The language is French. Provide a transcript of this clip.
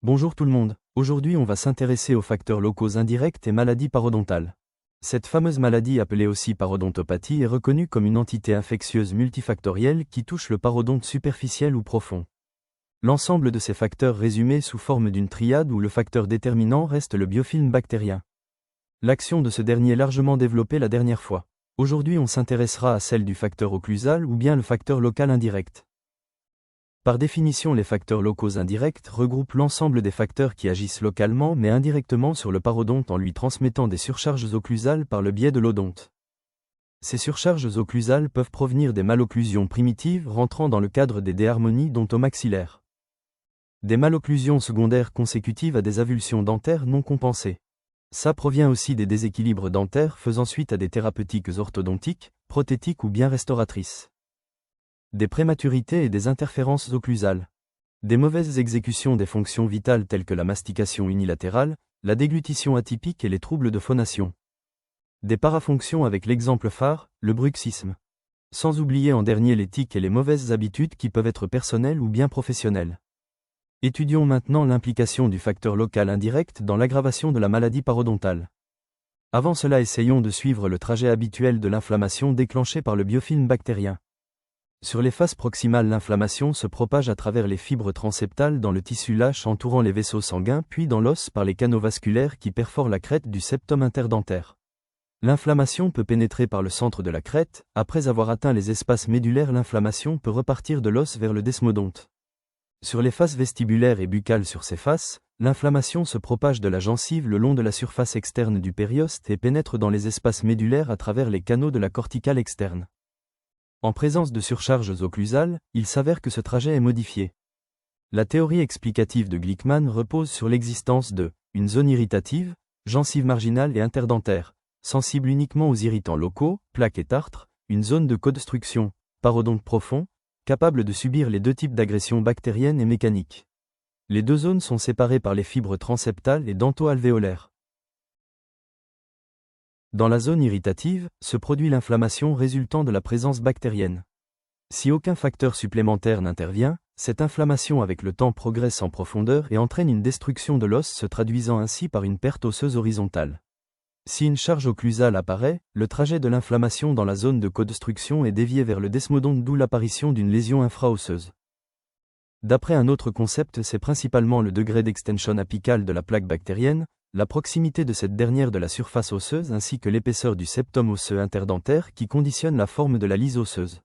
Bonjour tout le monde, aujourd'hui on va s'intéresser aux facteurs locaux indirects et maladies parodontales. Cette fameuse maladie appelée aussi parodontopathie est reconnue comme une entité infectieuse multifactorielle qui touche le parodonte superficiel ou profond. L'ensemble de ces facteurs résumés sous forme d'une triade où le facteur déterminant reste le biofilm bactérien. L'action de ce dernier est largement développée la dernière fois. Aujourd'hui on s'intéressera à celle du facteur occlusal ou bien le facteur local indirect. Par définition, les facteurs locaux indirects regroupent l'ensemble des facteurs qui agissent localement mais indirectement sur le parodonte en lui transmettant des surcharges occlusales par le biais de l'odonte. Ces surcharges occlusales peuvent provenir des malocclusions primitives rentrant dans le cadre des déharmonies dontomaxillaires. Des malocclusions secondaires consécutives à des avulsions dentaires non compensées. Ça provient aussi des déséquilibres dentaires faisant suite à des thérapeutiques orthodontiques, prothétiques ou bien restauratrices. Des prématurités et des interférences occlusales. Des mauvaises exécutions des fonctions vitales telles que la mastication unilatérale, la déglutition atypique et les troubles de phonation. Des parafonctions avec l'exemple phare, le bruxisme. Sans oublier en dernier les tics et les mauvaises habitudes qui peuvent être personnelles ou bien professionnelles. Étudions maintenant l'implication du facteur local indirect dans l'aggravation de la maladie parodontale. Avant cela, essayons de suivre le trajet habituel de l'inflammation déclenchée par le biofilm bactérien. Sur les faces proximales, l'inflammation se propage à travers les fibres transeptales dans le tissu lâche entourant les vaisseaux sanguins puis dans l'os par les canaux vasculaires qui perforent la crête du septum interdentaire. L'inflammation peut pénétrer par le centre de la crête, après avoir atteint les espaces médulaires, l'inflammation peut repartir de l'os vers le desmodonte. Sur les faces vestibulaires et buccales, sur ces faces, l'inflammation se propage de la gencive le long de la surface externe du périoste et pénètre dans les espaces médulaires à travers les canaux de la corticale externe. En présence de surcharges occlusales, il s'avère que ce trajet est modifié. La théorie explicative de Glickman repose sur l'existence de une zone irritative, gencive marginale et interdentaire, sensible uniquement aux irritants locaux, plaques et tartres, une zone de codestruction, parodonte profond, capable de subir les deux types d'agressions bactériennes et mécaniques. Les deux zones sont séparées par les fibres transeptales et dento-alvéolaires. Dans la zone irritative, se produit l'inflammation résultant de la présence bactérienne. Si aucun facteur supplémentaire n'intervient, cette inflammation avec le temps progresse en profondeur et entraîne une destruction de l'os, se traduisant ainsi par une perte osseuse horizontale. Si une charge occlusale apparaît, le trajet de l'inflammation dans la zone de codestruction est dévié vers le desmodonte, d'où l'apparition d'une lésion infraosseuse. D'après un autre concept, c'est principalement le degré d'extension apicale de la plaque bactérienne, la proximité de cette dernière de la surface osseuse ainsi que l'épaisseur du septum osseux interdentaire qui conditionne la forme de la lise osseuse.